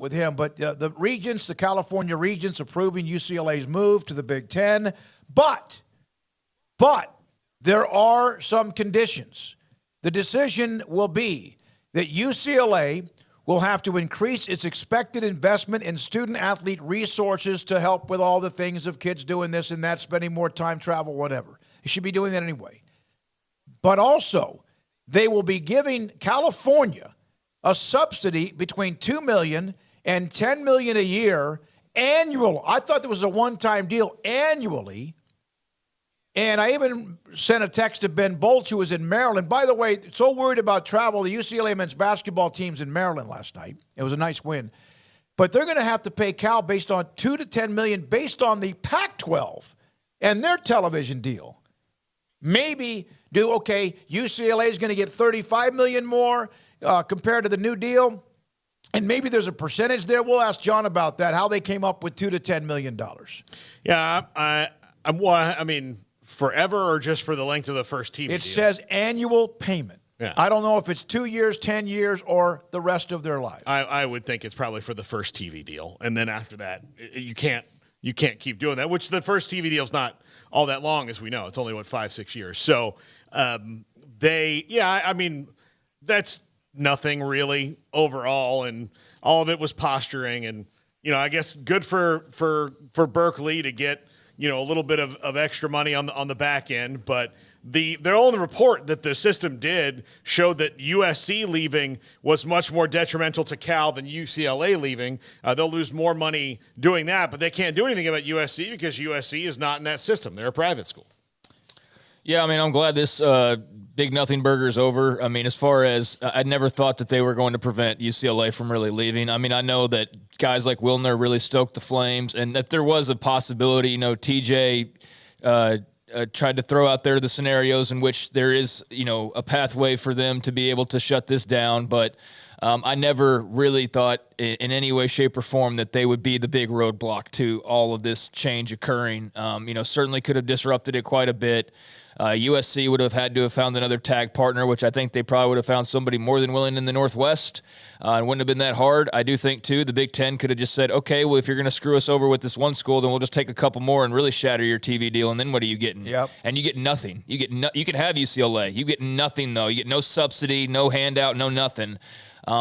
with him. But the Regents, the California Regents, approving UCLA's move to the Big Ten. But there are some conditions. The decision will be that UCLA will have to increase its expected investment in student-athlete resources to help with all the things of kids doing this and that, spending more time, travel, whatever. It should be doing that anyway. But also, they will be giving California a subsidy between $2 million and $10 million a year annual. I thought there was a one-time deal annually. And I even sent a text to Ben Bolch, who was in Maryland. By the way, so worried about travel, the UCLA men's basketball team's in Maryland last night. It was a nice win. But they're going to have to pay Cal based on $2 to $10 million based on the Pac-12 and their television deal. Maybe UCLA is going to get $35 million more compared to the new deal. And maybe there's a percentage there. We'll ask John about that, how they came up with $2 to $10 million. Yeah, I mean, forever or just for the length of the first TV deal? It says annual payment. Yeah. I don't know if it's 2 years, 10 years, or the rest of their lives. I would think it's probably for the first TV deal. And then after that, you can't keep doing that, which the first TV deal is not all that long, as we know. It's only, 5-6 years. So that's nothing really overall. And all of it was posturing. And, I guess good for Berkeley to get, a little bit of extra money on the back end. But their own report that the system did showed that USC leaving was much more detrimental to Cal than UCLA leaving. They'll lose more money doing that, but they can't do anything about USC because USC is not in that system. They're a private school. Yeah, I mean, I'm glad this big nothing burger is over. I mean, as far as I never thought that they were going to prevent UCLA from really leaving. I mean, I know that guys like Wilner really stoked the flames and that there was a possibility, TJ tried to throw out there the scenarios in which there is, a pathway for them to be able to shut this down. But I never really thought in any way, shape, or form that they would be the big roadblock to all of this change occurring. Certainly could have disrupted it quite a bit. USC would have had to have found another tag partner, which I think they probably would have found somebody more than willing in the Northwest. It wouldn't have been that hard. I do think, too, the Big Ten could have just said, okay, well, if you're going to screw us over with this one school, then we'll just take a couple more and really shatter your TV deal, and then what are you getting? Yep. And you get nothing. You can have UCLA. You get nothing, though. You get no subsidy, no handout, no nothing.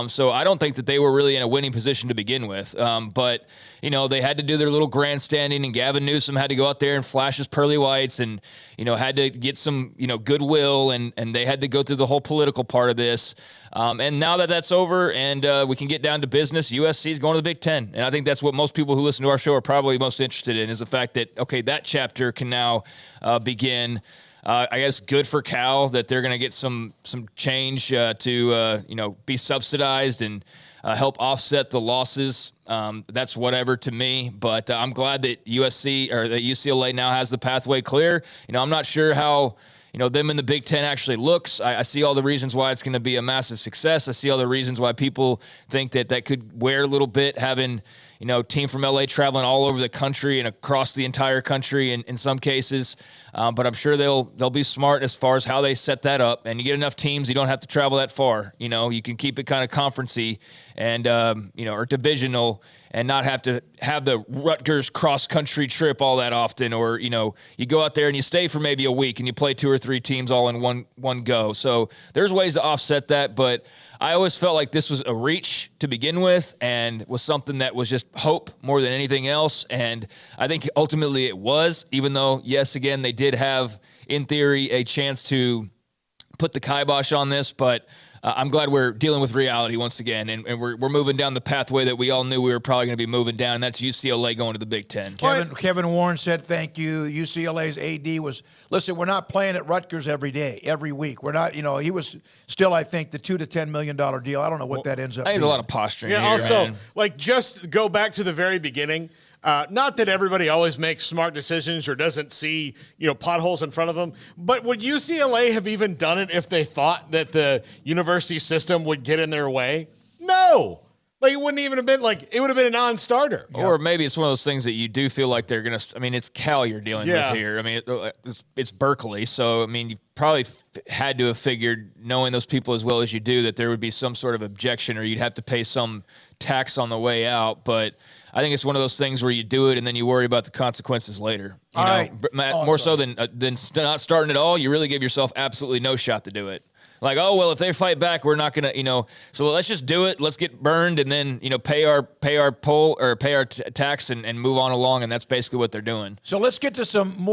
So I don't think that they were really in a winning position to begin with. But, they had to do their little grandstanding, and Gavin Newsom had to go out there and flash his pearly whites and, had to get some, goodwill, and they had to go through the whole political part of this. And now that that's over and we can get down to business, USC is going to the Big Ten. And I think that's what most people who listen to our show are probably most interested in, is the fact that, okay, that chapter can now begin. I guess good for Cal that they're going to get some change to be subsidized and help offset the losses. That's whatever to me, but I'm glad that UCLA now has the pathway clear. I'm not sure how them in the Big Ten actually looks. I see all the reasons why it's going to be a massive success. I see all the reasons why people think that could wear a little bit, having team from LA traveling all over the country and across the entire country in some cases. But I'm sure they'll be smart as far as how they set that up. And you get enough teams, you don't have to travel that far. You can keep it kind of conference-y and, or divisional and not have to have the Rutgers cross-country trip all that often. Or, you go out there and you stay for maybe a week and you play 2 or 3 teams all in one go. So there's ways to offset that. But I always felt like this was a reach to begin with and was something that was just hope more than anything else. And I think ultimately it was, even though, yes, again, they did have, in theory, a chance to put the kibosh on this. But I'm glad we're dealing with reality once again, and we're moving down the pathway that we all knew we were probably going to be moving down, and that's UCLA going to the Big Ten. Kevin Warren said thank you. UCLA's AD was, listen, we're not playing at Rutgers every day, every week. We're not, he was still, I think, the $2 to $10 million deal. I don't know what that ends up being. I think there's a lot of posturing here. Also, man. Just go back to the very beginning. Not that everybody always makes smart decisions or doesn't see, potholes in front of them, but would UCLA have even done it if they thought that the university system would get in their way? No. Like, it wouldn't even have been like, it would have been a non-starter. Or maybe it's one of those things that you do feel like they're going to, I mean, it's Cal you're dealing Yeah. with here. I mean, it's Berkeley. So, I mean, you probably had to have figured, knowing those people as well as you do, that there would be some sort of objection or you'd have to pay some tax on the way out. But I think it's one of those things where you do it and then you worry about the consequences later. You All know, right. Matt, more so than not starting at all, you really give yourself absolutely no shot to do it. Like, oh, well, if they fight back, we're not going to, so let's just do it. Let's get burned and then, pay our poll or pay our tax and move on along. And that's basically what they're doing. So let's get to some more